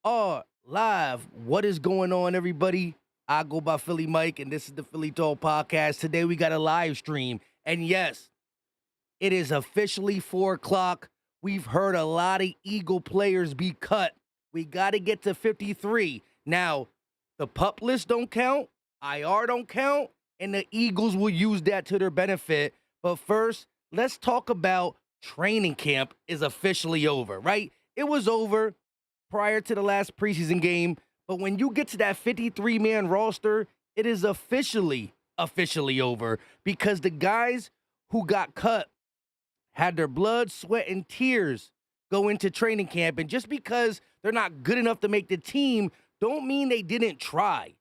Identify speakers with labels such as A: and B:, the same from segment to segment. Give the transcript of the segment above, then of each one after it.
A: are live. What is going on, everybody? I go by Philly Mike, and this is the Philly Talk Podcast. Today we got a live stream, and yes, it is officially 4 o'clock. We've heard a lot of Eagle players be cut. We got to get to 53. Now, the PUP list don't count, IR don't count, and the Eagles will use that to their benefit. But first, let's talk about training camp is officially over, right? It was over prior to the last preseason game, but when you get to that 53-man roster, it is officially over because the guys who got cut had their blood, sweat, and tears go into training camp, and just because they're not good enough to make the team don't mean they didn't try.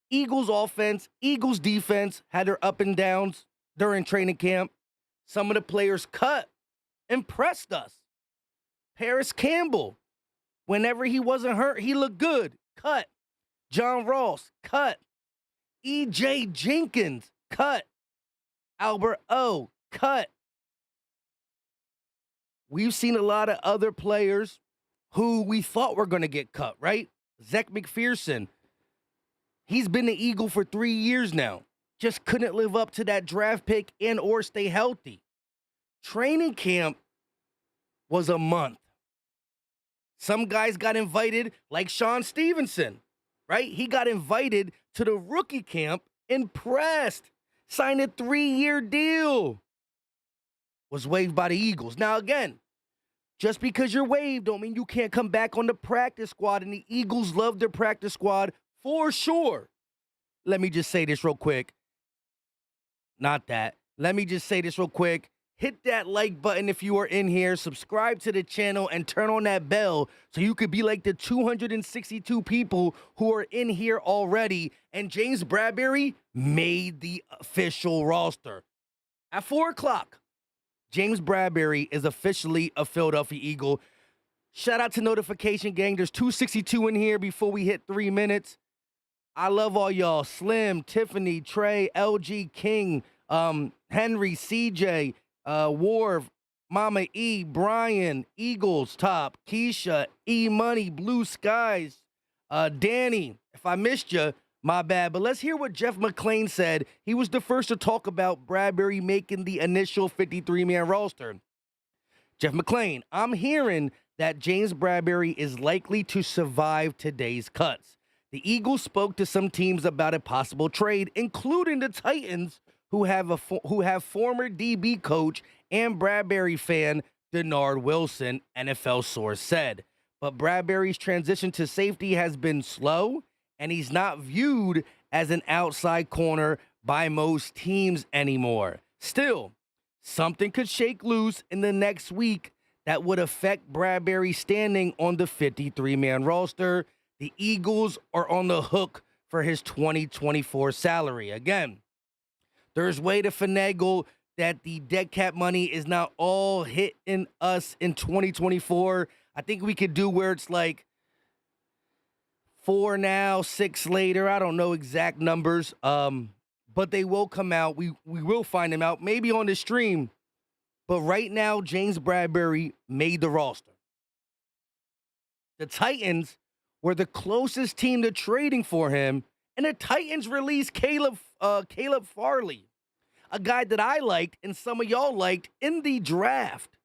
A: Eagles offense, Eagles defense had their up and downs during training camp. Some of the players cut impressed us. Paris Campbell, whenever he wasn't hurt, he looked good. Cut. John Ross, cut. E.J. Jenkins, cut. Albert O, cut. We've seen a lot of other players who we thought were going to get cut, right? Zach McPherson, he's been the Eagle for 3 years now. Just couldn't live up to that draft pick and or stay healthy. Training camp was a month. Some guys got invited, like Sean Stevenson, right? He got invited to the rookie camp, impressed, signed a 3-year deal, was waived by the Eagles. Now, again, just because you're waived don't mean you can't come back on the practice squad, and the Eagles love their practice squad for sure. Let me just say this real quick. Let me just say this real quick. Hit that like button if you are in here, subscribe to the channel, and turn on that bell so you could be like the 262 people who are in here already. And James Bradberry made the official roster. At 4 o'clock, James Bradberry is officially a Philadelphia Eagle. Shout out to Notification Gang. There's 262 in here before we hit 3 minutes. I love all y'all. Slim, Tiffany, Trey, LG, King, Henry, CJ, Warv, Mama E, Brian, Eagles Top, Keisha, E Money, Blue Skies, Danny. If I missed you, my bad. But let's hear what Jeff McClain said. He was the first to talk about Bradberry making the initial 53-man roster. Jeff McClain, I'm hearing that James Bradberry is likely to survive today's cuts. The Eagles spoke to some teams about a possible trade, including the Titans, who have former DB coach and Bradberry fan Denard Wilson, NFL source said. But Bradberry's transition to safety has been slow, and he's not viewed as an outside corner by most teams anymore. Still, something could shake loose in the next week that would affect Bradberry's standing on the 53-man roster. The Eagles are on the hook for his 2024 salary. Again, there's way to finagle that the dead cap money is not all hitting us in 2024. I think we could do where it's like 4 now, 6 later. I don't know exact numbers, but they will come out. We will find them out, maybe on the stream. But right now, James Bradberry made the roster. The Titans were the closest team to trading for him, and the Titans released Caleb Farley, a guy that I liked and some of y'all liked in the draft.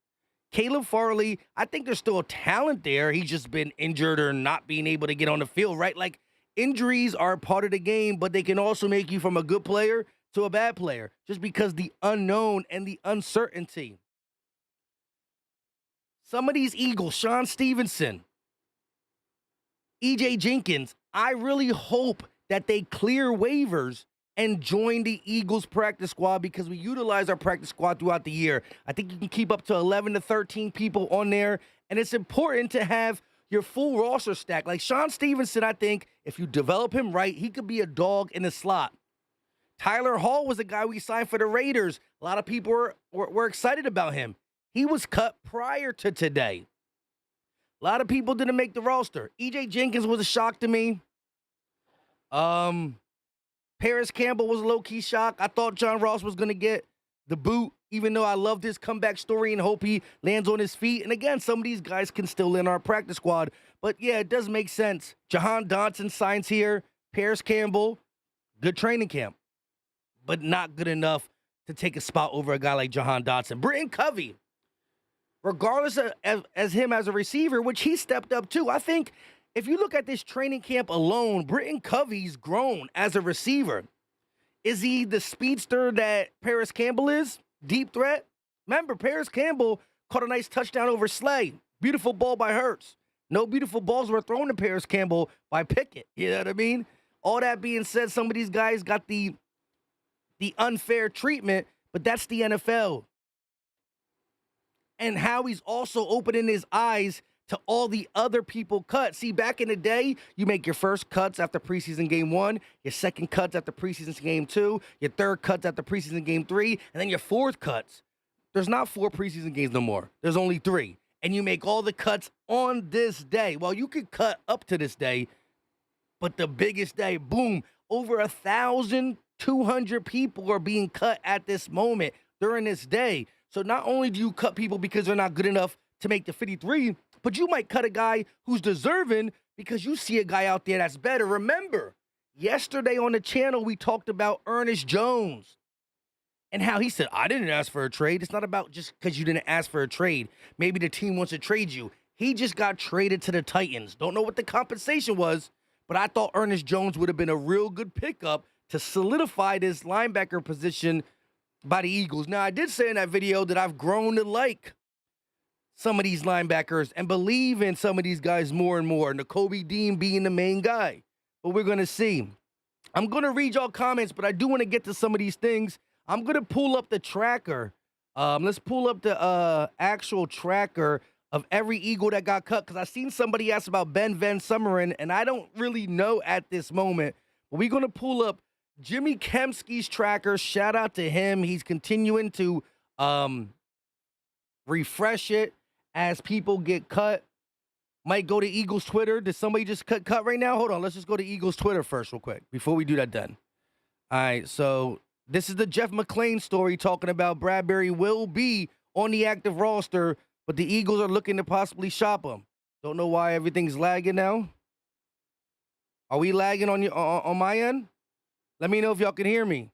A: Caleb Farley, I think there's still a talent there. He's just been injured or not being able to get on the field, right? Like, injuries are a part of the game, but they can also make you from a good player to a bad player just because the unknown and the uncertainty. Some of these Eagles, Sean Stevenson, E.J. Jenkins, I really hope that they clear waivers and join the Eagles practice squad because we utilize our practice squad throughout the year. I think you can keep up to 11 to 13 people on there, and it's important to have your full roster stack. Like Sean Stevenson, I think if you develop him right, he could be a dog in the slot. Tyler Hall was a guy we signed for the Raiders. A lot of people were excited about him. He was cut prior to today. A lot of people didn't make the roster. E.J. Jenkins was a shock to me. Paris Campbell was a low-key shock. I thought John Ross was going to get the boot. even though I love this comeback story and hope he lands on his feet. And again, some of these guys can still land our practice squad. But yeah, it does make sense. Jahan Dotson signs here. Paris Campbell, good training camp, but not good enough to take a spot over a guy like Jahan Dotson. Britton Covey, regardless of as him as a receiver, which he stepped up to, I think if you look at this training camp alone, Britton Covey's grown as a receiver. Is he the speedster that Paris Campbell is? Deep threat? Remember, Paris Campbell caught a nice touchdown over Slay. Beautiful ball by Hurts. No beautiful balls were thrown to Paris Campbell by Pickett. You know what I mean? All that being said, some of these guys got the unfair treatment, but that's the NFL. And Howie's also opening his eyes to all the other people cut. See, back in the day, you make your first cuts after preseason game 1, your second cuts after preseason game 2, your third cuts after preseason game 3, and then your fourth cuts. There's not 4 preseason games no more. There's only 3. And you make all the cuts on this day. Well, you could cut up to this day, but the biggest day, boom, over 1,200 people are being cut at this moment during this day. So not only do you cut people because they're not good enough to make the 53, but you might cut a guy who's deserving because you see a guy out there that's better. Remember, yesterday on the channel, we talked about Ernest Jones and how he said, I didn't ask for a trade. It's not about just because you didn't ask for a trade. Maybe the team wants to trade you. He just got traded to the Titans. Don't know what the compensation was, but I thought Ernest Jones would have been a real good pickup to solidify this linebacker position by the Eagles. Now, I did say in that video that I've grown to like some of these linebackers and believe in some of these guys more and more. Nakobe Dean being the main guy. But we're going to see. I'm going to read y'all comments, but I do want to get to some of these things. I'm going to pull up the tracker. Let's pull up the actual tracker of every Eagle that got cut, because I seen somebody ask about Ben Van Sumeren, and I don't really know at this moment. But we're going to pull up Jimmy Kempski's tracker. Shout out to him. He's continuing to refresh it as people get cut. Might go to Eagles Twitter. Did somebody just cut right now? Hold on. Let's just go to Eagles Twitter first real quick before we do that then. All right, so this is the Jeff McClain story talking about Bradberry will be on the active roster, but the Eagles are looking to possibly shop him. Don't know why everything's lagging now. Are we lagging on my end? Let me know if y'all can hear me.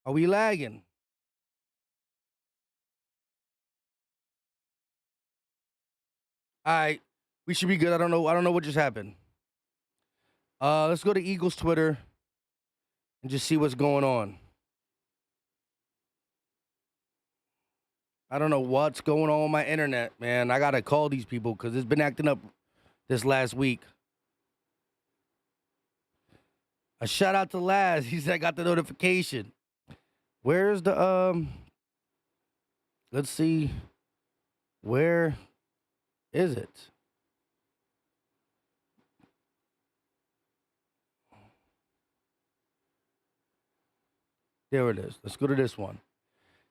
A: Are we lagging? All right, we should be good. I don't know what just happened. Let's go to Eagles Twitter and just see what's going on. I don't know what's going on with my internet, man. I gotta call these people because it's been acting up this last week. A shout out to Laz. He said I got the notification. Where's the let's see. Where is it? There it is. Let's go to this one.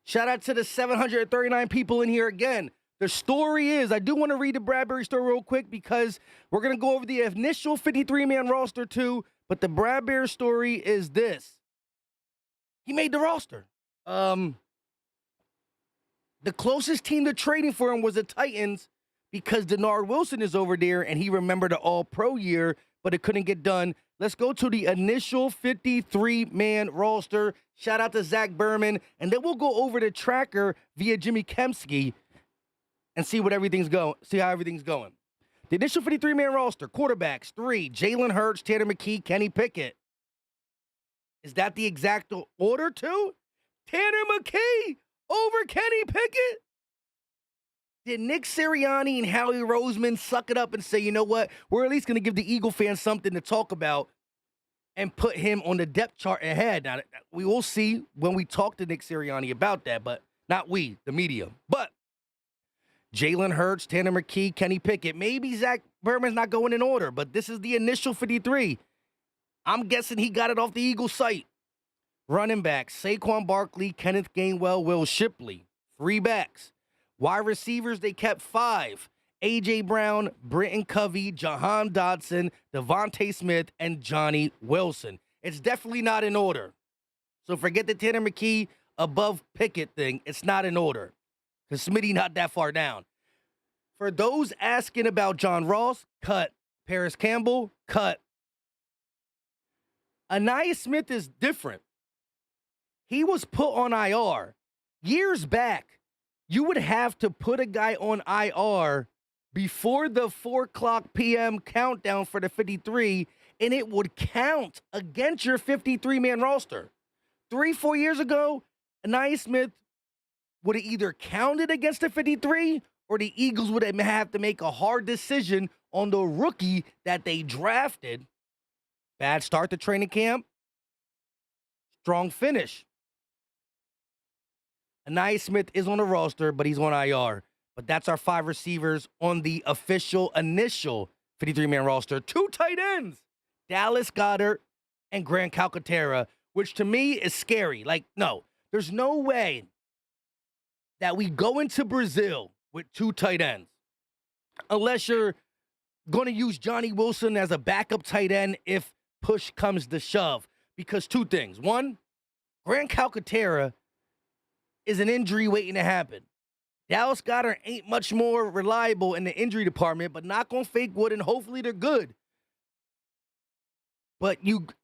A: Shout out to the 739 people in here again. The story is, I do want to read the Bradberry story real quick because we're going to go over the initial 53-man roster too, but the Bradberry story is this. He made the roster. The closest team to trading for him was the Titans because Denard Wilson is over there and he remembered the All-Pro year, but it couldn't get done. Let's go to the initial 53-man roster. Shout out to Zach Berman. And then we'll go over the tracker via Jimmy Kempski and see what everything's going. See how everything's going. The initial 53-man roster, quarterbacks, 3, Jalen Hurts, Tanner McKee, Kenny Pickett. Is that the exact order, too? Tanner McKee over Kenny Pickett? Did Nick Sirianni and Howie Roseman suck it up and say, you know what, we're at least going to give the Eagle fans something to talk about and put him on the depth chart ahead? Now, we will see when we talk to Nick Sirianni about that, but not we, the media. But Jalen Hurts, Tanner McKee, Kenny Pickett. Maybe Zach Berman's not going in order, but this is the initial 53. I'm guessing he got it off the Eagle site. Running backs, Saquon Barkley, Kenneth Gainwell, Will Shipley. 3 backs. Wide receivers, they kept 5. A.J. Brown, Britton Covey, Jahan Dotson, Devontae Smith, and Johnny Wilson. It's definitely not in order. So forget the Tanner McKee above Pickett thing. It's not in order because Smitty not that far down. For those asking about John Ross, cut. Paris Campbell, cut. Anais Smith is different. He was put on IR. Years back, you would have to put a guy on IR before the 4 o'clock p.m. countdown for the 53, and it would count against your 53-man roster. 3-4 years ago, Anais Smith would have either counted against the 53 or the Eagles would have to make a hard decision on the rookie that they drafted. Bad start to training camp. Strong finish. Anais Smith is on the roster, but he's on IR. But that's our 5 receivers on the official initial 53-man roster. 2 tight ends, Dallas Goedert and Grant Calcaterra, which to me is scary. Like, no, there's no way that we go into Brazil with 2 tight ends unless you're going to use Johnny Wilson as a backup tight end if push comes to shove. Because 2 things. 1, Grant Calcaterra is an injury waiting to happen. Dallas Goedert ain't much more reliable in the injury department, but knock on fake wood, and hopefully they're good. But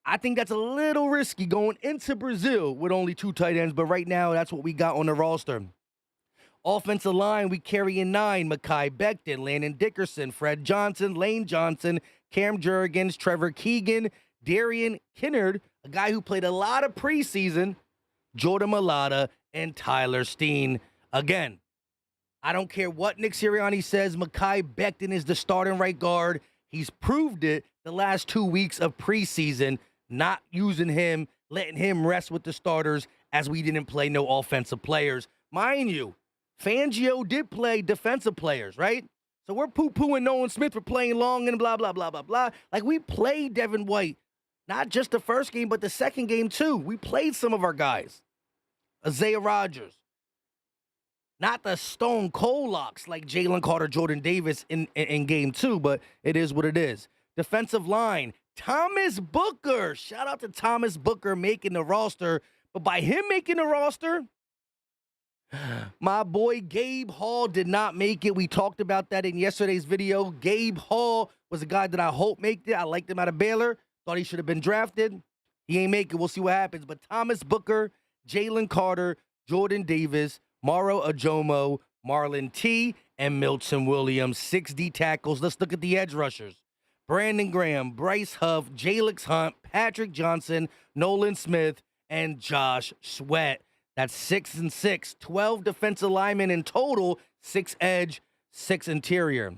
A: I think that's a little risky going into Brazil with only 2 tight ends, but right now that's what we got on the roster. Offensive line, we carry in 9, Mekhi Becton, Landon Dickerson, Fred Johnson, Lane Johnson, Cam Jurgens, Trevor Keegan, Darian Kinnard, a guy who played a lot of preseason, Jordan Mailata, and Tyler Steen. Again, I don't care what Nick Sirianni says, Mekhi Becton is the starting right guard. He's proved it the last 2 weeks of preseason, not using him, letting him rest with the starters as we didn't play no offensive players. Mind you, Fangio did play defensive players, right? So we're poo-pooing Nolan Smith for playing long and blah, blah, blah, blah, blah. Like, we played Devin White, not just the first game, but the second game too. We played some of our guys. Isaiah Rodgers. Not the stone cold locks like Jalen Carter, Jordan Davis in game 2, but it is what it is. Defensive line, Thomas Booker. Shout out to Thomas Booker making the roster. But by him making the roster, my boy Gabe Hall did not make it. We talked about that in yesterday's video. Gabe Hall was a guy that I hope made it. I liked him out of Baylor. Thought he should have been drafted. He ain't make it. We'll see what happens. But Thomas Booker, Jalen Carter, Jordan Davis, Maro Ajomo, Marlon T, and Milton Williams. 6 D tackles. Let's look at the edge rushers. Brandon Graham, Bryce Huff, Jalix Hunt, Patrick Johnson, Nolan Smith, and Josh Sweat. That's 6 and 6. 12 defensive linemen in total. 6 edge, 6 interior.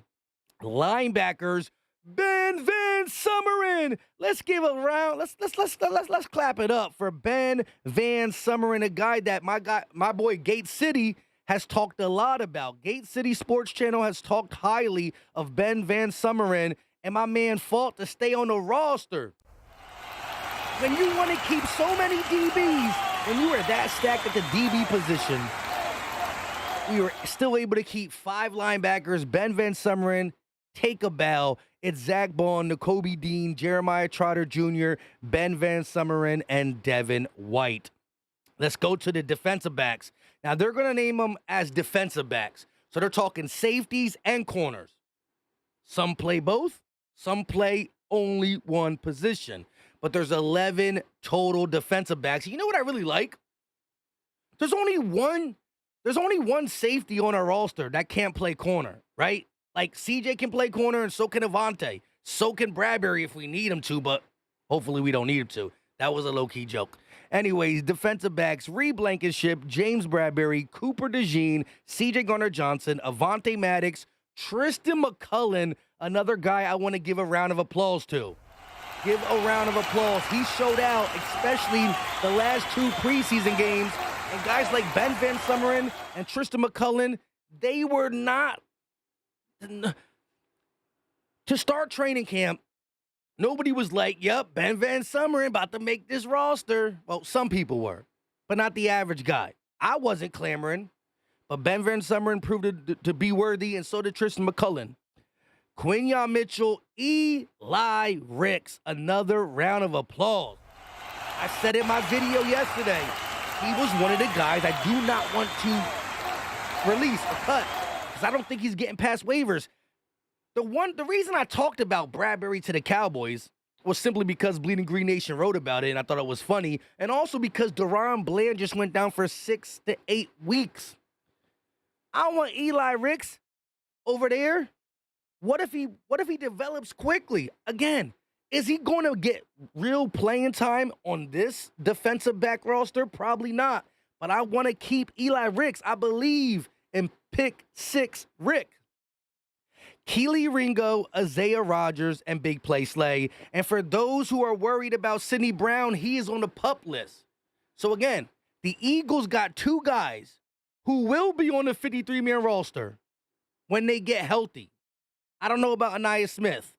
A: Linebackers, Ben Van Sumeren. Let's give a round. Let's clap it up for Ben Van Sumeren, a guy that my boy Gate City has talked a lot about. Gate City Sports Channel has talked highly of Ben Van Sumeren, and my man fought to stay on the roster. When you want to keep so many DBs, when you were that stacked at the DB position, we were still able to keep 5 linebackers, Ben Van Sumeren, take a bow. It's Zach Bond, Nakobe Dean, Jeremiah Trotter Jr., Ben Van Sumeren, and Devin White. Let's go to the defensive backs. Now, they're going to name them as defensive backs. So they're talking safeties and corners. Some play both. Some play only one position. But there's 11 total defensive backs. You know what I really like? There's only one safety on our roster that can't play corner, right? Like, CJ can play corner, and so can Avante. So can Bradberry if we need him to, but hopefully we don't need him to. That was a low-key joke. Anyways, defensive backs, Reed Blankenship, James Bradberry, Cooper DeJean, CJ Garner-Johnson, Avante Maddox, Tristan McCullen, another guy I want to give a round of applause to. Give a round of applause. He showed out, especially the last 2 preseason games. And guys like Ben Van Sumeren and Tristan McCullen, they were not... To start training camp, nobody was like, yep, Ben Van Sumeren about to make this roster. Well, some people were, but not the average guy. I wasn't clamoring, but Ben Van Sumeren proved it to be worthy, and so did Tristan McCullen. Quinyon Mitchell, Eli Ricks, another round of applause. I said in my video yesterday, he was one of the guys I do not want to release or cut because I don't think he's getting past waivers. The reason I talked about Bradberry to the Cowboys was simply because Bleeding Green Nation wrote about it, and I thought it was funny, and also because Deron Bland just went down for 6 to 8 weeks. I want Eli Ricks over there. What if he develops quickly? Again, is he going to get real playing time on this defensive back roster? Probably not. But I want to keep Eli Ricks. I believe in pick 6 Rick. Keely Ringo, Isaiah Rodgers, and Big Play Slay. And for those who are worried about Sidney Brown, he is on the PUP list. So again, the Eagles got 2 guys who will be on the 53-man roster when they get healthy. I don't know about Anaya Smith.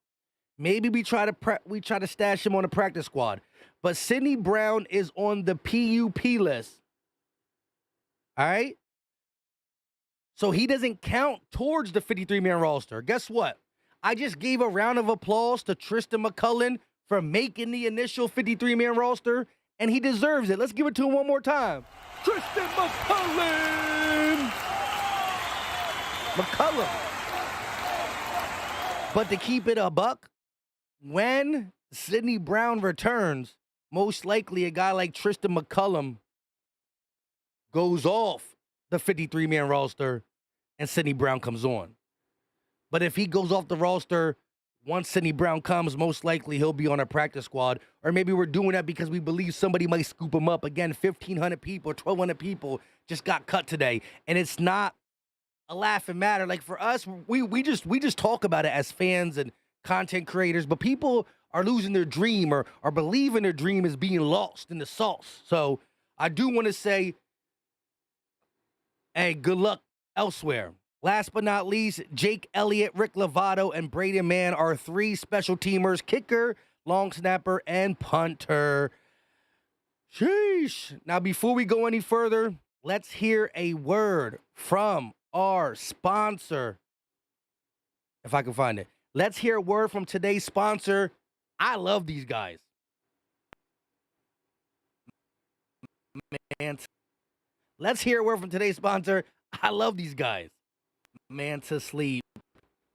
A: Maybe we try to stash him on the practice squad. But Sidney Brown is on the PUP list. All right? So he doesn't count towards the 53-man roster. Guess what? I just gave a round of applause to Tristan McCullen for making the initial 53-man roster, and he deserves it. Let's give it to him one more time. Tristan McCullen! But to keep it a buck, when Sidney Brown returns, most likely a guy like Tristan McCullum goes off the 53-man roster and Sidney Brown comes on. But if he goes off the roster, once Sidney Brown comes, most likely he'll be on a practice squad. Or maybe we're doing that because we believe somebody might scoop him up. Again, 1,500 people, 1,200 people just got cut today. And it's not a laughing matter. Like for us, we just talk about it as fans and content creators. But people are losing their dream or believing their dream is being lost in the sauce. So I do want to say, hey, good luck elsewhere. Last but not least, Jake Elliott, Rick Lovato, and Braden Mann are 3 special teamers: kicker, long snapper, and punter. Sheesh. Now, before we go any further, let's hear a word from our sponsor. If I can find it. Let's hear a word from today's sponsor. I love these guys. Man. Let's hear a word from today's sponsor. I love these guys. Manta Sleep.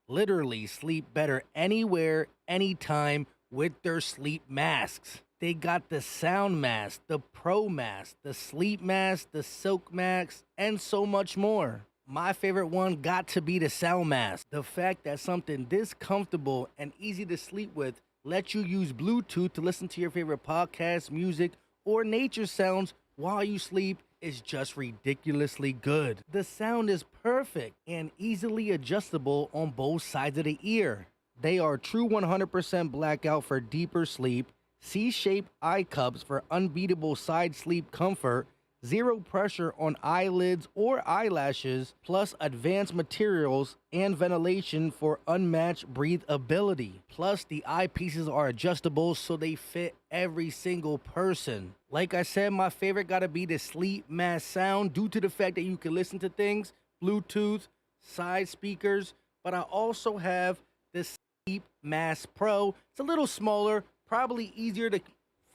A: Literally sleep better anywhere, anytime with their sleep masks. They got the sound mask, the pro mask, the sleep mask, the silk mask, and so much more. My favorite one got to be the sound mask. The fact that something this comfortable and easy to sleep with lets you use Bluetooth to listen to your favorite podcasts, music, or nature sounds while you sleep is just ridiculously good. The sound is perfect and easily adjustable on both sides of the ear. They are true 100% blackout for deeper sleep, C-shaped eye cups for unbeatable side sleep comfort, zero pressure on eyelids or eyelashes, plus advanced materials and ventilation for unmatched breathability. Plus, the eyepieces are adjustable so they fit every single person. Like I said, my favorite gotta be the sleep mask sound due to the fact that you can listen to things, Bluetooth, side speakers, but I also have the Sleep Mask Pro. It's a little smaller, probably easier to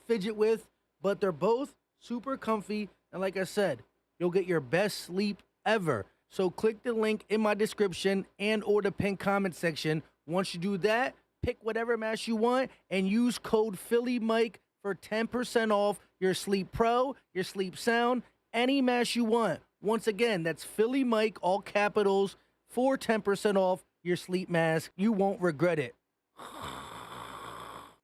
A: fidget with, but they're both super comfy. And like I said, you'll get your best sleep ever. So click the link in my description and or the pinned comment section. Once you do that, pick whatever mask you want and use code PhillyMike for 10% off your Sleep Pro, your Sleep Sound, any mask you want. Once again, that's PhillyMike, all capitals, for 10% off your sleep mask. You won't regret it.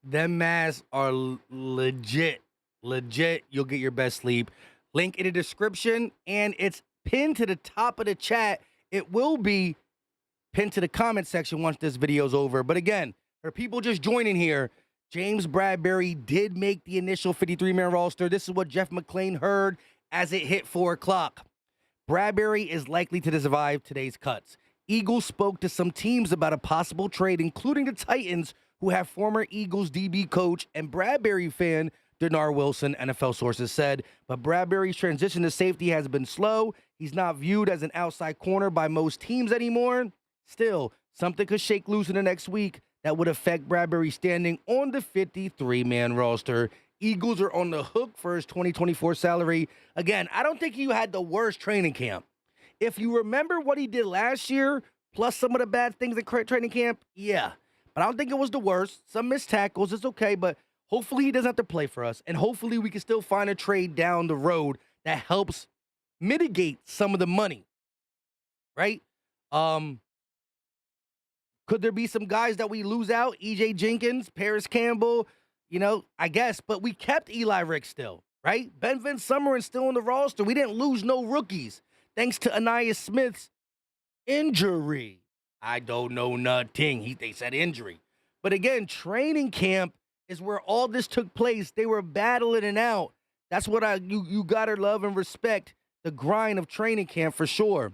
A: Them masks are legit. Legit. You'll get your best sleep. Link in the description, and it's pinned to the top of the chat. It will be pinned to the comment section once this video's over. But again, for people just joining here, James Bradberry did make the initial 53-man roster. This is what Jeff McClain heard as it hit 4 o'clock. Bradberry is likely to survive today's cuts. Eagles spoke to some teams about a possible trade, including the Titans, who have former Eagles DB coach and Bradberry fan Denar Wilson, NFL sources said. But Bradberry's transition to safety has been slow. He's not viewed as an outside corner by most teams anymore. Still, something could shake loose in the next week that would affect Bradberry's standing on the 53-man roster. Eagles are on the hook for his 2024 salary. Again, I don't think he had the worst training camp. If you remember what he did last year, plus some of the bad things at training camp, yeah. But I don't think it was the worst. Some missed tackles, it's okay, but hopefully he doesn't have to play for us. And hopefully we can still find a trade down the road that helps mitigate some of the money, right? Could there be some guys that we lose out? E.J. Jenkins, Paris Campbell, I guess. But we kept Eli Rick still, right? Ben Vince Summerlin still on the roster. We didn't lose no rookies thanks to Anaya Smith's injury. I don't know nothing. They said injury. But again, training camp is where all this took place. They were battling it out. That's what you gotta love and respect the grind of training camp for sure.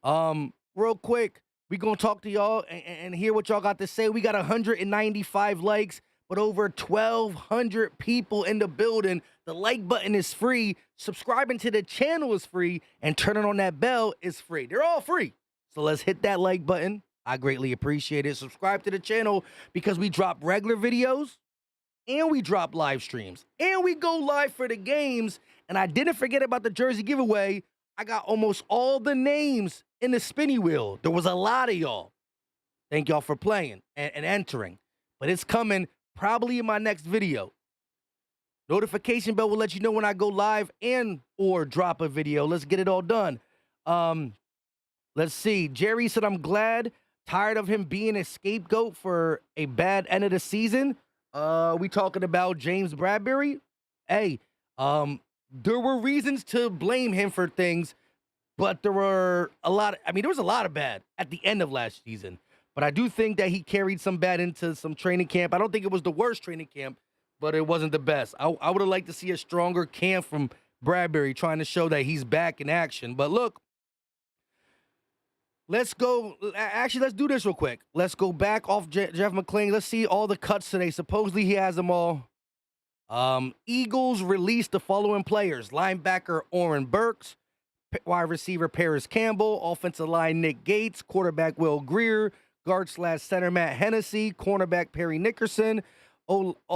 A: Real quick, we gonna talk to y'all and hear what y'all got to say. We got 195 likes, but over 1,200 people in the building. The like button is free. Subscribing to the channel is free, and turning on that bell is free. They're all free. So let's hit that like button. I greatly appreciate it. Subscribe to the channel because we drop regular videos and we drop live streams and we go live for the games. And I didn't forget about the jersey giveaway. I got almost all the names in the spinny wheel. There was a lot of y'all. Thank y'all for playing and entering. But it's coming probably in my next video. Notification bell will let you know when I go live and or drop a video. Let's get it all done. Let's see. Jerry said, I'm glad. Tired of him being a scapegoat for a bad end of the season. We talking about James Bradberry? Hey, there were reasons to blame him for things, but there were a lot. There was a lot of bad at the end of last season. But I do think that he carried some bad into some training camp. I don't think it was the worst training camp, but it wasn't the best. I would have liked to see a stronger camp from Bradberry trying to show that he's back in action. But look, let's go. Actually, let's do this real quick. Let's go back off Jeff McClain. Let's see all the cuts today. Supposedly he has them all. Eagles released the following players: linebacker Oren Burks, wide receiver Paris Campbell, offensive line Nick Gates, quarterback Will Greer, guard/center Matt Hennessy, cornerback Perry Nickerson, outside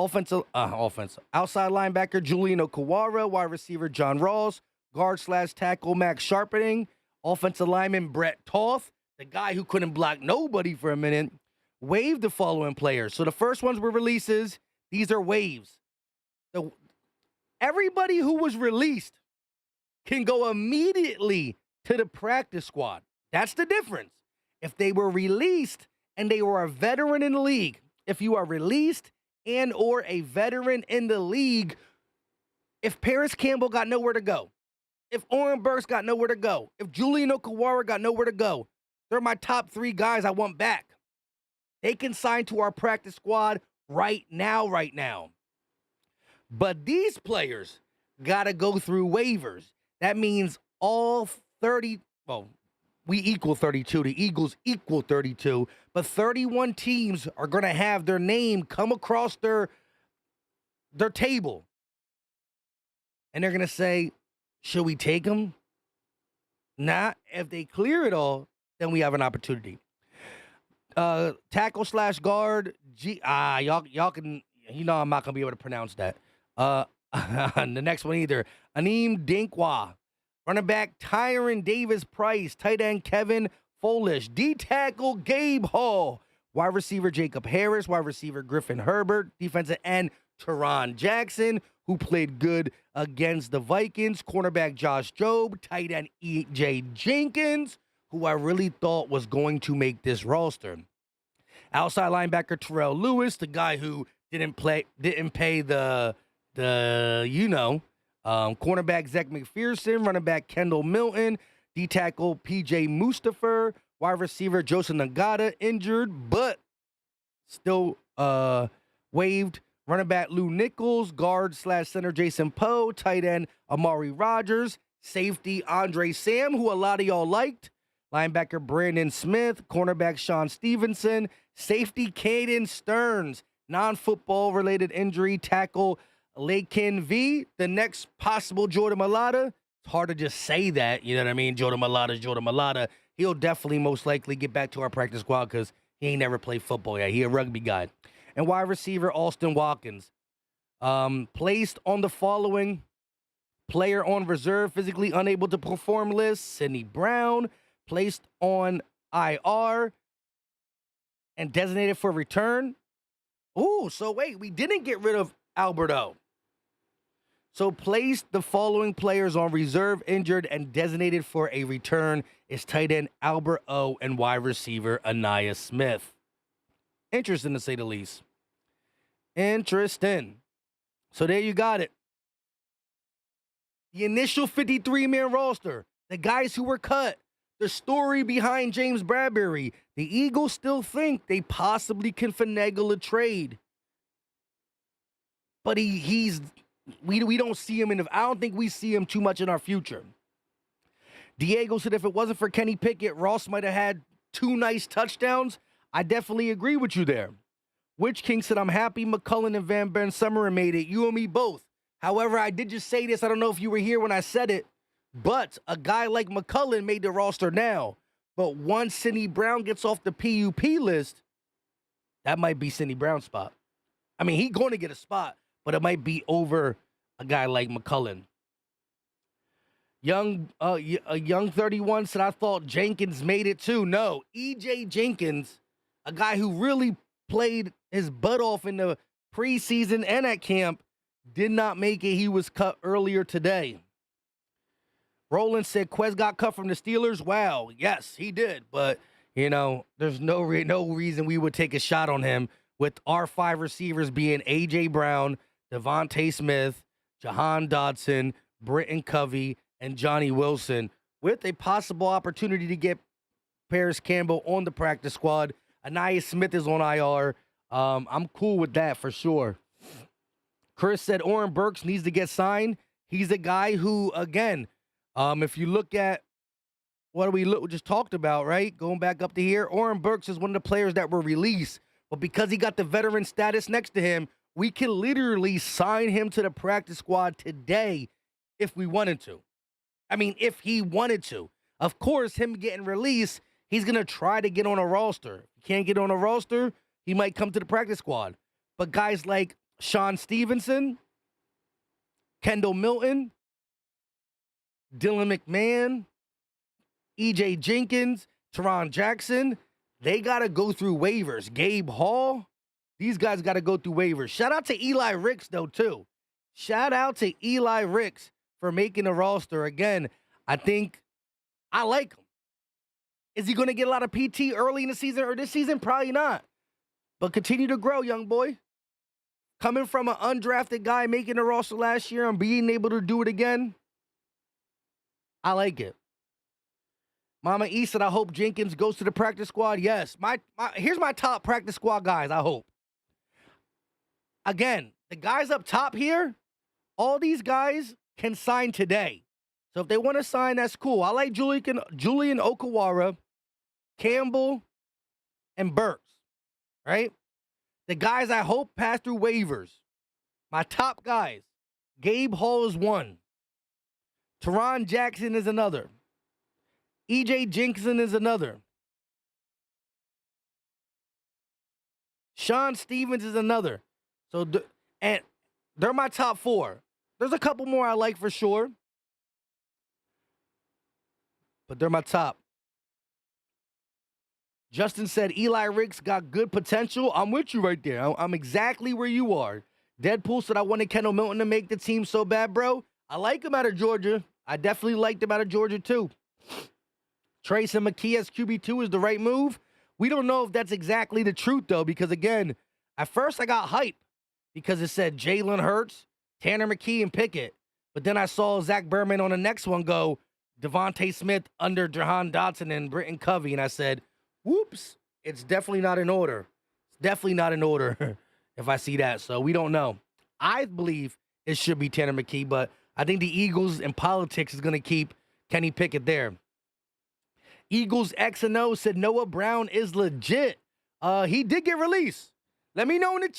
A: linebacker Julian Okawara, wide receiver John Ross, guard/tackle Max Sharpening, offensive lineman Brett Toth, the guy who couldn't block nobody for a minute, waived the following players. So the first ones were releases. These are waives. So everybody who was released can go immediately to the practice squad. That's the difference. If they were released and they were a veteran in the league, if you are released and or a veteran in the league, if Paris Campbell got nowhere to go, if Oren Burks got nowhere to go, if Julian Okawara got nowhere to go, they're my top 3 guys I want back. They can sign to our practice squad right now. But these players got to go through waivers. That means all 30, well, we equal 32. The Eagles equal 32. But 31 teams are going to have their name come across their table. And they're going to say, should we take them? Nah, if they clear it all, then we have an opportunity. Tackle/guard. Y'all can, I'm not going to be able to pronounce that. The next one either. Aneem Dinkwa. Running back Tyron Davis Price. Tight end Kevin Folish. D-tackle Gabe Hall. Wide receiver Jacob Harris. Wide receiver Griffin Herbert. Defensive end Teron Jackson, who played good against the Vikings. Cornerback Josh Jobe. Tight end E.J. Jenkins, who I really thought was going to make this roster. Outside linebacker Terrell Lewis, the guy who didn't pay the cornerback Zach McPherson, running back Kendall Milton, D-tackle P.J. Mustafa, wide receiver Joseph Nagata, injured, but still waived, running back Lou Nichols, guard/center Jason Poe, tight end Amari Rogers, safety Andre Sam, who a lot of y'all liked, linebacker Brandon Smith, cornerback Sean Stevenson, safety Caden Stearns, non-football related injury, tackle Lakin V, the next possible Jordan Mailata. It's hard to just say that, you know what I mean? Jordan Mailata. He'll definitely most likely get back to our practice squad because he ain't never played football yet. He a rugby guy. And wide receiver Austin Watkins. Placed on the following player on reserve, physically unable to perform list: Sidney Brown. Placed on IR and designated for return. Ooh, so wait, we didn't get rid of Alberto. So placed the following players on reserve, injured, and designated for a return is tight end Albert O and wide receiver Anaya Smith. Interesting to say the least. Interesting. So there you got it. The initial 53-man roster, the guys who were cut, the story behind James Bradberry. The Eagles still think they possibly can finagle a trade. But we don't see him I don't think we see him too much in our future. Diego said if it wasn't for Kenny Pickett, Ross might have had 2 nice touchdowns. I definitely agree with you there. Witch King said, I'm happy McCullen and Van Ben Summer made it. You and me both. However, I did just say this. I don't know if you were here when I said it, but a guy like McCullen made the roster now. But once Sidney Brown gets off the PUP list, that might be Sidney Brown's spot. I mean, he's going to get a spot, but it might be over a guy like McCullen. Young 31 said, I thought Jenkins made it too. No, EJ Jenkins, a guy who really played his butt off in the preseason and at camp, did not make it. He was cut earlier today. Roland said Quez got cut from the Steelers. Wow, yes, he did. But, there's no reason we would take a shot on him with our 5 receivers being A.J. Brown, Devontae Smith, Jahan Dotson, Britton Covey, and Johnny Wilson, with a possible opportunity to get Paris Campbell on the practice squad. Anaya Smith is on IR. I'm cool with that for sure. Chris said Oren Burks needs to get signed. He's a guy who, again, if you look at what we just talked about, right? Going back up to here, Oren Burks is one of the players that were released. But because he got the veteran status next to him, we can literally sign him to the practice squad today if we wanted to. I mean, if he wanted to. Of course, him getting released, he's going to try to get on a roster. If he can't get on a roster, he might come to the practice squad. But guys like Sean Stevenson, Kendall Milton, Dylan McMahon, E.J. Jenkins, Teron Jackson, they got to go through waivers. Gabe Hall, these guys got to go through waivers. Shout out to Eli Ricks, though, too. Shout out to Eli Ricks for making the roster. Again, I think I like him. Is he going to get a lot of PT early in the season or this season? Probably not. But continue to grow, young boy. Coming from an undrafted guy making the roster last year and being able to do it again, I like it. Mama E said, I hope Jenkins goes to the practice squad. Yes. Here's my top practice squad guys, I hope. Again, the guys up top here, all these guys can sign today. So if they want to sign, that's cool. I like Julian Okawara, Campbell, and Burks, right? The guys I hope pass through waivers. My top guys. Gabe Hall is one. Teron Jackson is another. E.J. Jenkins is another. Sean Stevens is another. And they're my top 4. There's a couple more I like for sure. But they're my top. Justin said Eli Ricks got good potential. I'm with you right there. I'm exactly where you are. Deadpool said I wanted Kendall Milton to make the team so bad, bro. I like him out of Georgia. I definitely liked him out of Georgia, too. Trace and McKee as QB2 is the right move. We don't know if that's exactly the truth, though, because, again, at first I got hype because it said Jalen Hurts, Tanner McKee, and Pickett. But then I saw Zach Berman on the next one go Devontae Smith under Jahan Dotson and Britton Covey, and I said, whoops, it's definitely not in order. It's definitely not in order if I see that. So we don't know. I believe it should be Tanner McKee, but I think the Eagles in politics is going to keep Kenny Pickett there. Eagles X and O said Noah Brown is legit. He did get released. Let me know in the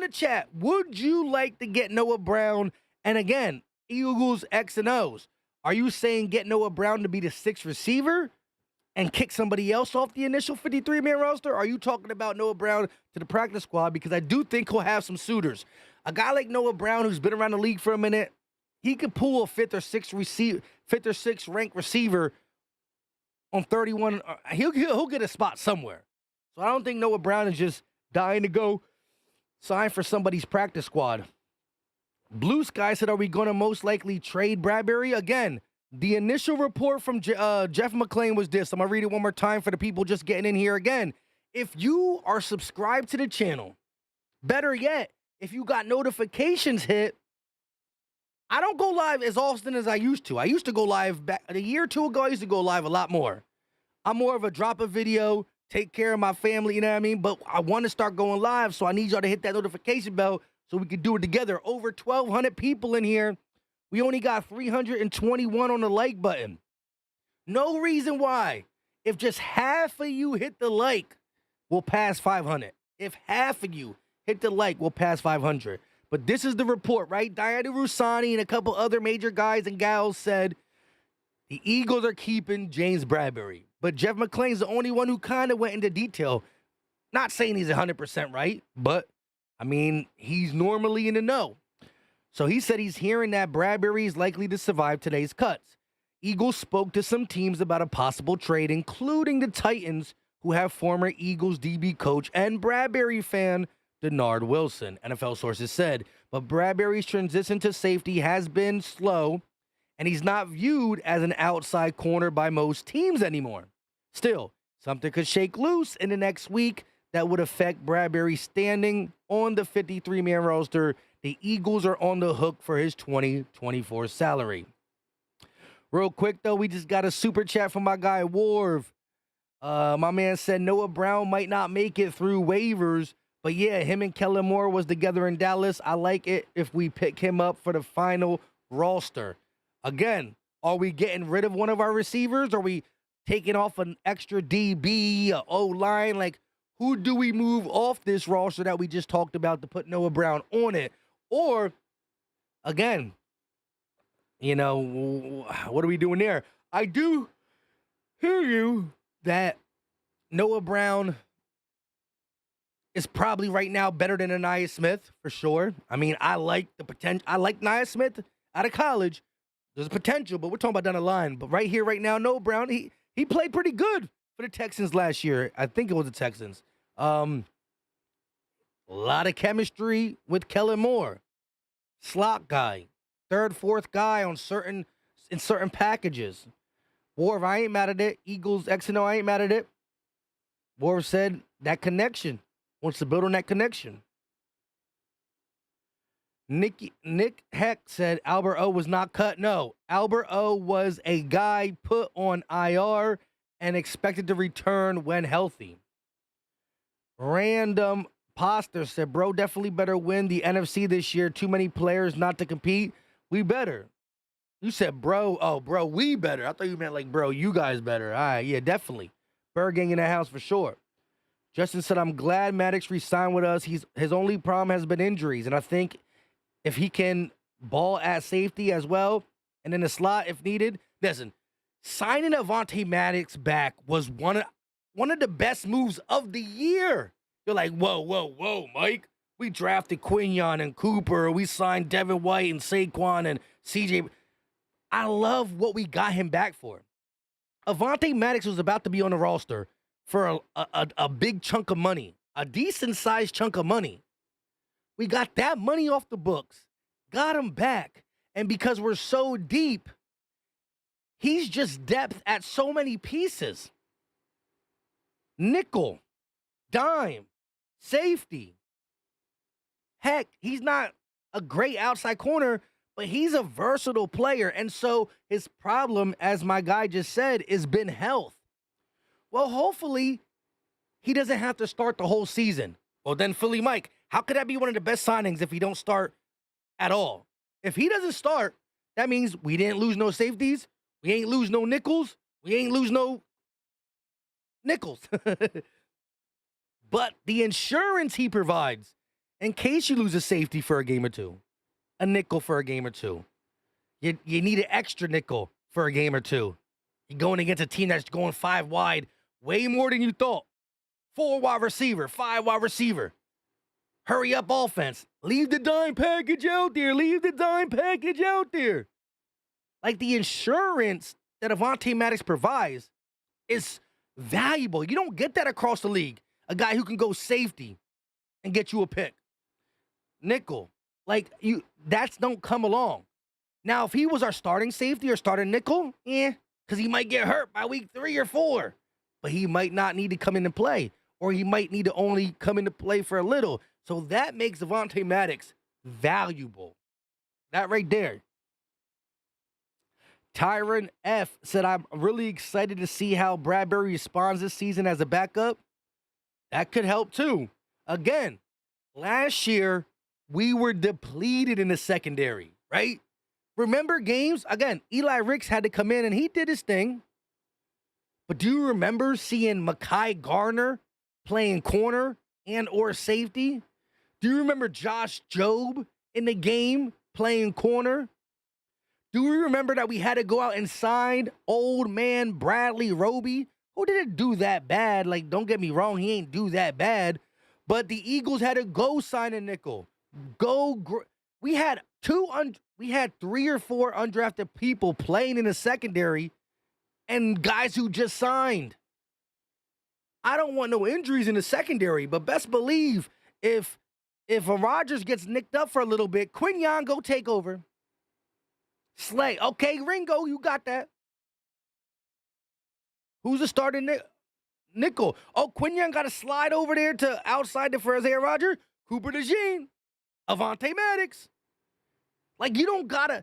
A: chat. Would you like to get Noah Brown? And again, Eagles X and O's. Are you saying get Noah Brown to be the 6th receiver and kick somebody else off the initial 53-man roster? Or are you talking about Noah Brown to the practice squad? Because I do think he'll have some suitors. A guy like Noah Brown, who's been around the league for a minute, he could pull a fifth or sixth ranked receiver on 31. He'll get a spot somewhere. So I don't think Noah Brown is just dying to go sign for somebody's practice squad. Blue Sky said, are we going to most likely trade Bradberry? Again, the initial report from Jeff McClain was this. I'm going to read it one more time for the people just getting in here again. If you are subscribed to the channel, better yet, if you got notifications hit, I don't go live as often as I used to. I used to go live back a year or two ago. I used to go live a lot more. I'm more of a drop a video, take care of my family, you know what I mean? But I want to start going live, so I need y'all to hit that notification bell so we can do it together. Over 1,200 people in here. We only got 321 on the like button. No reason why. If just half of you hit the like, we'll pass 500. If half of you hit the like, we'll pass 500. But this is the report, right? Diana Rusani and a couple other major guys and gals said the Eagles are keeping James Bradberry. But Jeff McClain's the only one who kind of went into detail. Not saying he's 100% right, but, I mean, he's normally in the know. So he said he's hearing that Bradberry is likely to survive today's cuts. Eagles spoke to some teams about a possible trade, including the Titans, who have former Eagles DB coach and Bradberry fan Denard Wilson, NFL sources said. But Bradberry's transition to safety has been slow, and he's not viewed as an outside corner by most teams anymore. Still, something could shake loose in the next week that would affect Bradberry's standing on the 53-man roster. The Eagles are on the hook for his 2024 salary. Real quick, though, we just got a super chat from my guy, Warv. My man said Noah Brown might not make it through waivers, but yeah, him and Kellen Moore was together in Dallas. I like it if we pick him up for the final roster. Again, are we getting rid of one of our receivers? Are we taking off an extra DB, O-line? Like, who do we move off this roster that we just talked about to put Noah Brown on it? Or, again, you know, what are we doing there? I do hear you that Noah Brown is probably right now better than Aniyah Smith, for sure. I mean, I like the potential. I like Aniyah Smith out of college. There's potential, but we're talking about down the line. But right here, right now, Noah Brown, he played pretty good for the Texans last year. I think it was the Texans. A lot of chemistry with Kellen Moore. Slot guy. Third, fourth guy in certain packages. Warv, I ain't mad at it. Eagles X and O, I ain't mad at it. Warv said that connection. Wants to build on that connection. Nick Heck said Albert O was not cut. No, Albert O was a guy put on IR and expected to return when healthy. Random Poster said, bro, definitely better win the NFC this year. Too many players not to compete. We better. You said, bro. Oh, bro, we better. I thought you meant like, bro, you guys better. All right, yeah, definitely. Bird gang in that house for sure. Justin said, I'm glad Maddox re-signed with us. His only problem has been injuries, and I think if he can ball at safety as well, and in the slot if needed. Listen, signing Avonte Maddox back was one of the best moves of the year. You're like, whoa, Mike. We drafted Quinion and Cooper. We signed Devin White and Saquon and CJ. I love what we got him back for. Avonte Maddox was about to be on the roster for a big chunk of money, a decent-sized chunk of money. We got that money off the books, got him back, and because we're so deep, he's just depth at so many pieces. Nickel, dime, safety. Heck, he's not a great outside corner, but he's a versatile player, and so his problem, as my guy just said, has been health. Well, hopefully, he doesn't have to start the whole season. Well, then, Philly Mike, how could that be one of the best signings if he don't start at all? If he doesn't start, that means we didn't lose no safeties, we ain't lose no nickels, we ain't lose no nickels. But the insurance he provides, in case you lose a safety for a game or two, a nickel for a game or two, you need an extra nickel for a game or two. You're going against a team that's going 5 wide, way more than you thought. 4 wide receiver, 5 wide receiver. Hurry up offense. Leave the dime package out there. Leave the dime package out there. Like, the insurance that Avonte Maddox provides is valuable. You don't get that across the league. A guy who can go safety and get you a pick. Nickel. Like, that's don't come along. Now, if he was our starting safety or starting nickel, because he might get hurt by week 3 or 4. But he might not need to come in and play. Or he might need to only come into play for a little. So that makes Avonte Maddox valuable. That right there. Tyron F. said, I'm really excited to see how Bradberry responds this season as a backup. That could help too. Again, last year, we were depleted in the secondary, right? Remember games? Again, Eli Ricks had to come in and he did his thing. But do you remember seeing Mekhi Garner playing corner and or safety? Do you remember Josh Jobe in the game playing corner? Do we remember that we had to go out and sign old man Bradley Roby? Who didn't do that bad? Like, don't get me wrong, he ain't do that bad. But the Eagles had to go sign a nickel. We had 3 or 4 undrafted people playing in the secondary and guys who just signed. I don't want no injuries in the secondary, but best believe if a Rodgers gets nicked up for a little bit, Quinyon go take over. Slay. Okay, Ringo, you got that. Who's the starting nickel? Oh, Quinyon got to slide over there to outside the for Isaiah Rodgers. Cooper DeJean. Avonte Maddox. Like, you don't got to.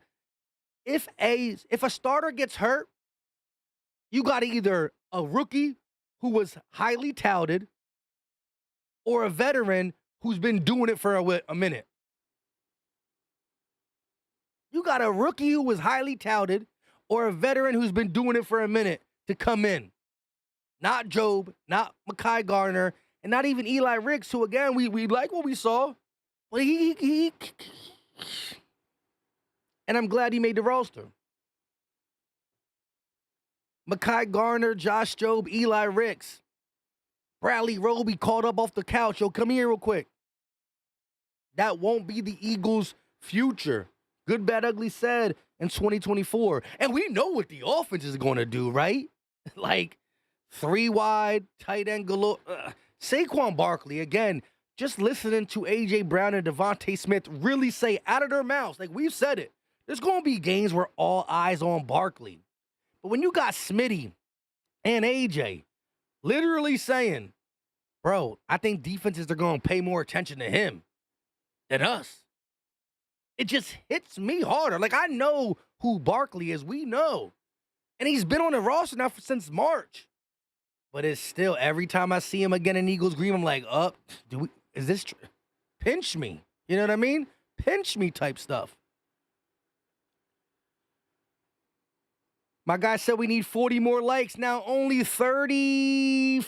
A: If a starter gets hurt, you got either a rookie who was highly touted or a veteran who's been doing it for a minute. You got a rookie who was highly touted or a veteran who's been doing it for a minute to come in. Not Job, not Mekhi Garner, and not even Eli Ricks, who, again, we like what we saw. But he and I'm glad he made the roster. Mekhi Garner, Josh Jobe, Eli Ricks. Bradley Roby called up off the couch. Yo, come here real quick. That won't be the Eagles' future. Good, bad, ugly said in 2024. And we know what the offense is going to do, right? Like, 3 wide, tight end galore. Saquon Barkley, again, just listening to A.J. Brown and Devontae Smith really say out of their mouths, like we've said it, there's going to be games where all eyes on Barkley. But when you got Smitty and A.J. literally saying, bro, I think defenses are going to pay more attention to him than us. It just hits me harder. Like, I know who Barkley is. We know. And he's been on the roster now since March. But it's still, every time I see him again in Eagles Green, I'm like, is this pinch me? You know what I mean? Pinch me type stuff. My guy said we need 40 more likes. Now only 32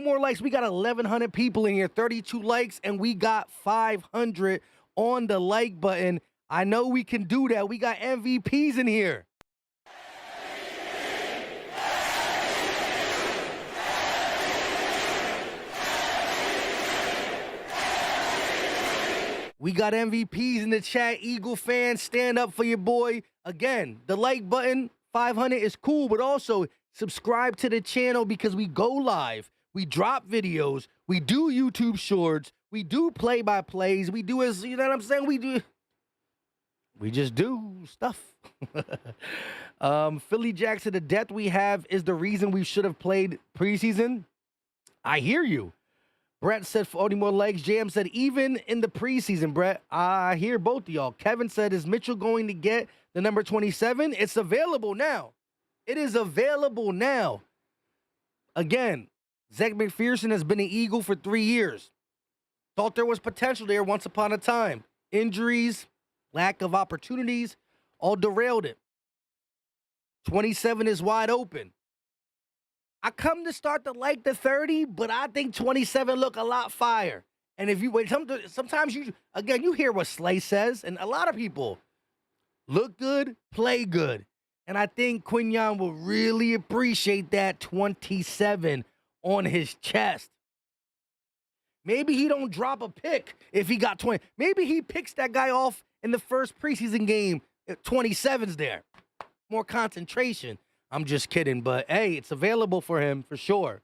A: more likes. We got 1,100 people in here, 32 likes, and we got 500 on the like button. I know we can do that. We got MVPs in here. We got MVPs in the chat. Eagle fans, stand up for your boy. Again, the like button, 500 is cool, but also subscribe to the channel because we go live. We drop videos. We do YouTube shorts. We do play-by-plays. We do, as you know what I'm saying? We just do stuff. Philly Jackson, the depth we have is the reason we should have played preseason. I hear you. Brett said 40 more legs. JM said even in the preseason, Brett, I hear both of y'all. Kevin said, is Mitchell going to get the number 27? It's available now. It is available now. Again, Zach McPherson has been an Eagle for 3 years. Thought there was potential there once upon a time. Injuries, lack of opportunities, all derailed it. 27 is wide open. I come to start to like the 30, but I think 27 look a lot fire. And if you wait, sometimes you hear what Slay says, and a lot of people look good, play good. And I think Quinyon will really appreciate that 27 on his chest. Maybe he don't drop a pick if he got 20. Maybe he picks that guy off in the first preseason game. 27's there. More concentration. I'm just kidding, but hey, it's available for him for sure.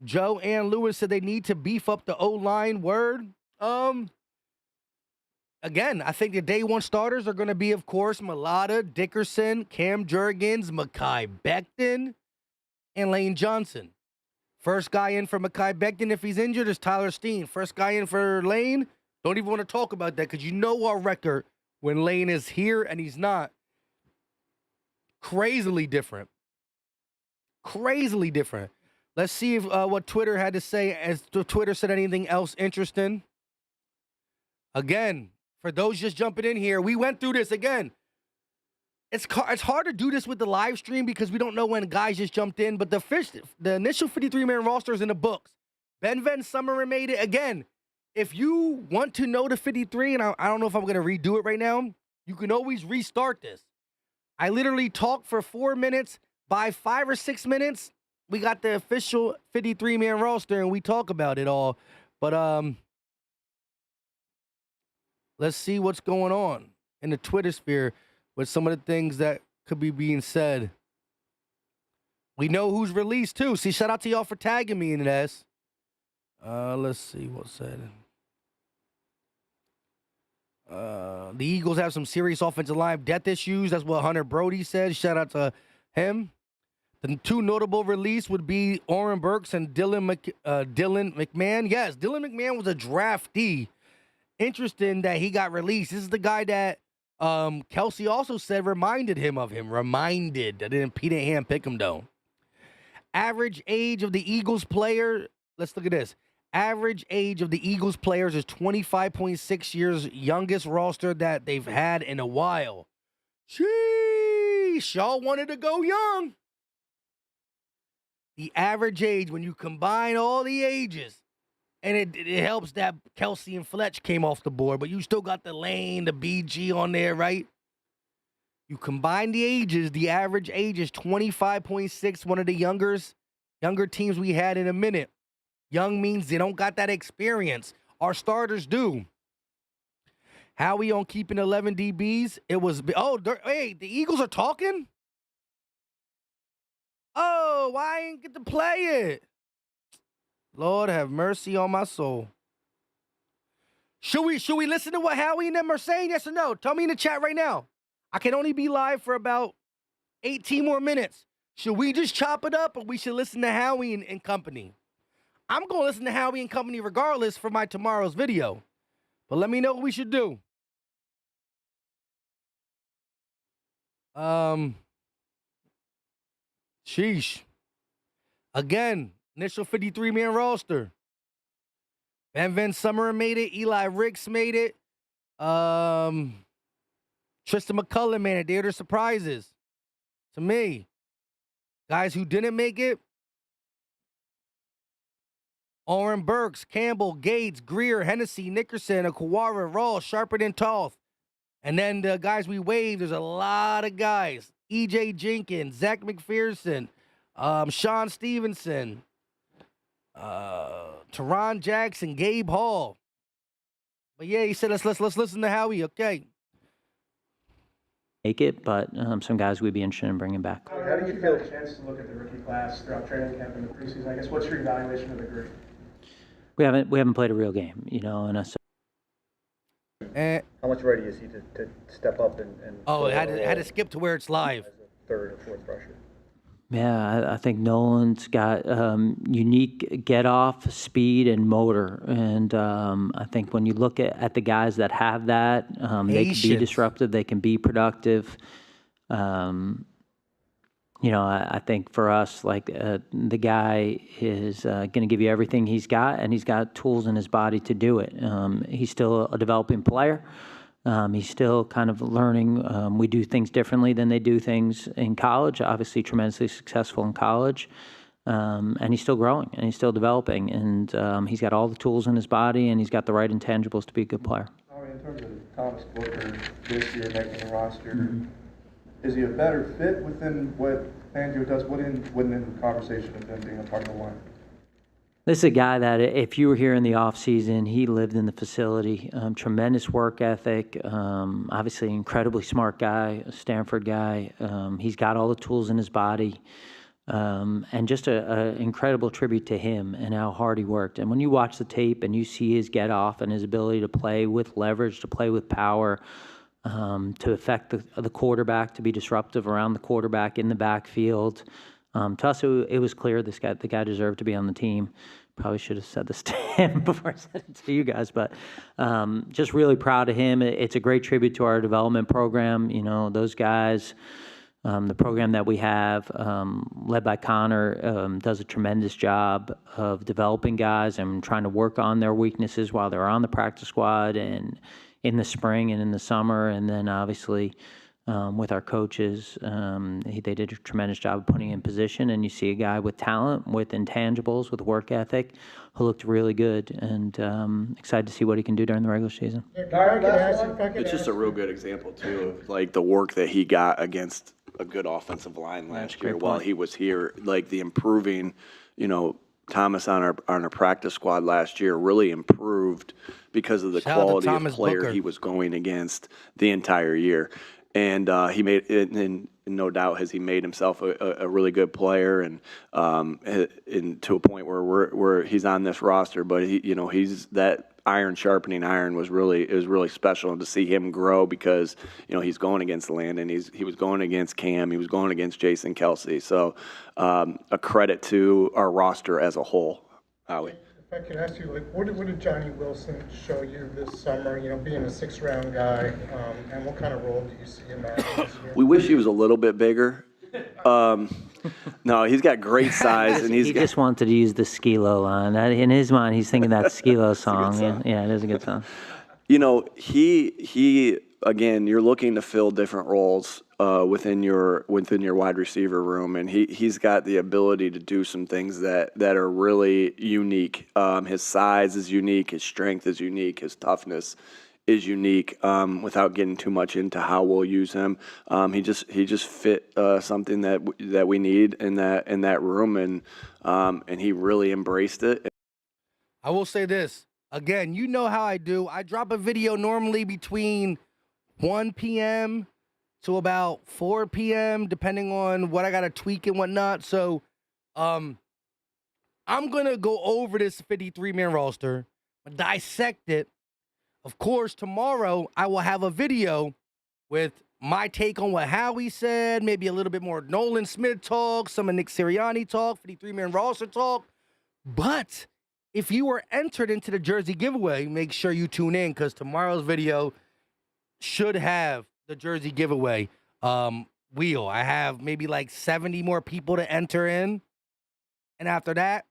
A: Joe and Lewis said they need to beef up the O-line. Word. Again, I think the day one starters are going to be, of course, Mulata, Dickerson, Cam Jurgens, Mekhi Becton, and Lane Johnson. First guy in for Mekhi Becton, if he's injured, is Tyler Steen. First guy in for Lane, don't even want to talk about that because you know our record when Lane is here and he's not. Crazily different. Crazily different. Let's see if what Twitter had to say, as Twitter said anything else interesting. Again, for those just jumping in here, we went through this again. It's hard to do this with the live stream because we don't know when guys just jumped in, but the initial 53-man roster is in the books. Ben Van Summerman made it again. If you want to know the 53, and I don't know if I'm going to redo it right now, you can always restart this. I literally talked for 4 minutes. By 5 or 6 minutes, we got the official 53-man roster, and we talk about it all. But let's see what's going on in the Twitter sphere with some of the things that could be being said. We know who's released, too. See, shout out to y'all for tagging me in this. Let's see what's said. The Eagles have some serious offensive line depth issues. That's what Hunter Brody said. Shout out to him. The two notable release would be Oren Burks and Dylan McMahon. Yes, Dylan McMahon was a draftee. Interesting that he got released. This is the guy that Kelsey also said reminded him of him. Reminded. He didn't handpick him, though. Average age of the Eagles player. Let's look at this. Average age of the Eagles players is 25.6 years, youngest roster that they've had in a while. Sheesh, y'all wanted to go young. The average age, when you combine all the ages, and it helps that Kelsey and Fletch came off the board, but you still got the Lane, the BG on there, right? You combine the ages, the average age is 25.6, one of the younger teams we had in a minute. Young means they don't got that experience. Our starters do. Howie on keeping 11 DBs. It was, hey, the Eagles are talking? Oh, why I ain't get to play it? Lord have mercy on my soul. Should we listen to what Howie and them are saying? Yes or no? Tell me in the chat right now. I can only be live for about 18 more minutes. Should we just chop it up or we should listen to Howie and company? I'm going to listen to Howie and company regardless for my tomorrow's video. But let me know what we should do. Sheesh. Again, initial 53-man roster. Ben Van Summer made it. Eli Ricks made it. Tristan McCullough made it. They're the surprises to me. Guys who didn't make it. Oren Burks, Campbell, Gates, Greer, Hennessy, Nickerson, Akawara, Rawls, Sharper than Toth. And then the guys we waived, there's a lot of guys. E.J. Jenkins, Zach McPherson, Sean Stevenson, Teron Jackson, Gabe Hall. But yeah, he said let's listen to Howie. Okay.
B: Make it, but some guys we'd be interested in bringing back.
C: How do you feel a chance to look at the rookie class throughout training camp and the preseason? I guess what's your evaluation of the group?
B: We haven't played a real game, and
D: how much ready is he to step up and
A: I had to skip to where it's live.
D: As a third or fourth rusher?
B: Yeah, I think Nolan's got unique get-off, speed, and motor. And I think when you look at the guys that have that, they can be disruptive, they can be productive. I think for us, the guy is going to give you everything he's got, and he's got tools in his body to do it. He's still a developing player. He's still kind of learning. We do things differently than they do things in college. Obviously, tremendously successful in college. And he's still growing, and he's still developing. And he's got all the tools in his body, and he's got the right intangibles to be a good player.
C: In terms of Thomas Booker this year making the roster, is he a better fit within what Fangio does? Within the conversation of them being a part of the line?
B: This is a guy that if you were here in the off season, he lived in the facility. Tremendous work ethic. Obviously, incredibly smart guy, a Stanford guy. He's got all the tools in his body, and just a incredible tribute to him and how hard he worked. And when you watch the tape and you see his get off and his ability to play with leverage, to play with power, to affect the quarterback, to be disruptive around the quarterback in the backfield. To us, it was clear the guy deserved to be on the team. Probably should have said this to him before I said it to you guys, but just really proud of him. It's a great tribute to our development program. You know, those guys, the program that we have, led by Connor, does a tremendous job of developing guys and trying to work on their weaknesses while they're on the practice squad and in the spring and in the summer, and then obviously with our coaches, they did a tremendous job of putting in position, and you see a guy with talent, with intangibles, with work ethic, who looked really good, and excited to see what he can do during the regular season.
E: It's just a real good example, too, of like the work that he got against a good offensive line last year while he was here. Like the improving, you know, Thomas on our practice squad last year really improved because of the quality of player he was going against the entire year. And he made it, and no doubt has he made himself a really good player, and to a point where he's on this roster. But he's that iron sharpening iron was really special, and to see him grow because he's going against Landon, he was going against Cam, he was going against Jason Kelsey. So a credit to our roster as a whole, Howie.
F: If I could ask you, what did Johnny Wilson show you this summer, being a 6th-round guy, and what kind of role do you see him at this year?
E: We wish he was a little bit bigger. No, he's got great size, and
B: he just wanted to use the Skilo line. In his mind, he's thinking that Skilo song. Yeah, it is a good song.
E: He again, you're looking to fill different roles within your wide receiver room, and he's got the ability to do some things that are really unique. His size is unique, his strength is unique, his toughness is unique. Without getting too much into how we'll use him, he just fit something that we need in that room, and he really embraced it.
A: I will say this again. You know how I do. I drop a video normally between 1 p.m. to about 4 p.m., depending on what I got to tweak and whatnot. So I'm going to go over this 53-man roster, dissect it. Of course, tomorrow I will have a video with my take on what Howie said, maybe a little bit more Nolan Smith talk, some of Nick Sirianni talk, 53-man roster talk. But if you were entered into the jersey giveaway, make sure you tune in because tomorrow's video should have the jersey giveaway wheel. I have maybe like 70 more people to enter in. And after that,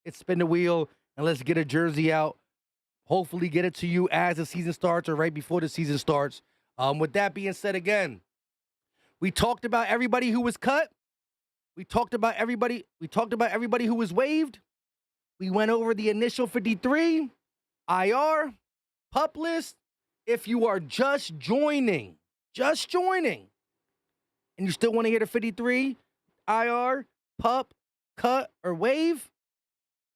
A: it's spin the wheel and let's get a jersey out. Hopefully get it to you as the season starts or right before the season starts. With that being said, again, we talked about everybody who was cut. We talked about everybody who was waived. We went over the initial 53, IR, PUP list. If you are just joining, and you still want to hear the 53, IR, PUP, cut, or wave,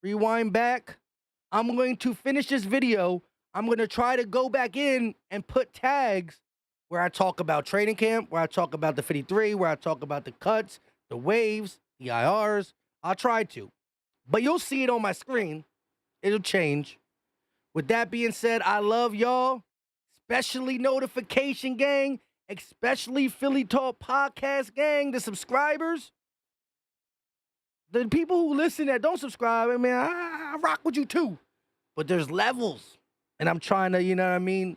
A: rewind back. I'm going to finish this video. I'm going to try to go back in and put tags where I talk about training camp, where I talk about the 53, where I talk about the cuts, the waves, the IRs. I'll try to. But you'll see it on my screen. It'll change. With that being said, I love y'all. Especially Notification Gang, especially Philly Talk Podcast Gang, the subscribers. The people who listen that don't subscribe, I mean, I rock with you too. But there's levels. And I'm trying to,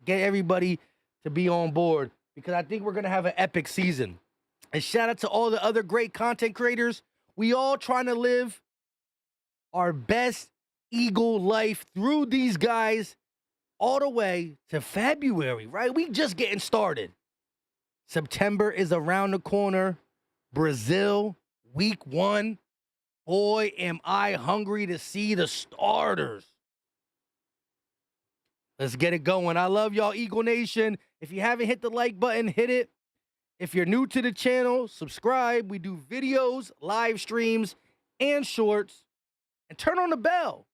A: get everybody to be on board because I think we're going to have an epic season. And shout out to all the other great content creators. We all trying to live our best Eagle life through these guys all the way to February, right? We just getting started. September is around the corner. Brazil, week 1. Boy, am I hungry to see the starters. Let's get it going. I love y'all, Eagle Nation. If you haven't hit the like button, hit it. If you're new to the channel, subscribe. We do videos, live streams, and shorts. and turn on the bell,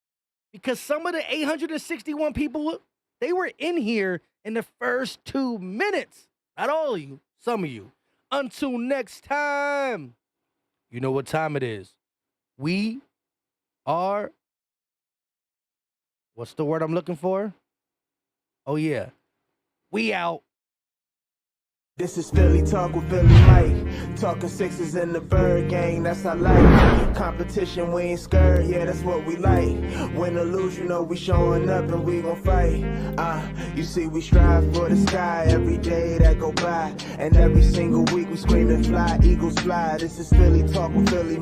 A: because some of the 861 people, they were in here in the first 2 minutes. Not all of you, some of you. Until next time, you know what time it is. We are, what's the word I'm looking for? Oh, yeah. We out.
G: This is Philly Talk with Philly Mike. Talking sixes in the bird gang, that's I like. Competition, we ain't scared, yeah, that's what we like. Win or lose, you know we showing up and we gon' fight. You see we strive for the sky every day that go by. And every single week we screaming fly, eagles fly. This is Philly Talk with Philly Mike.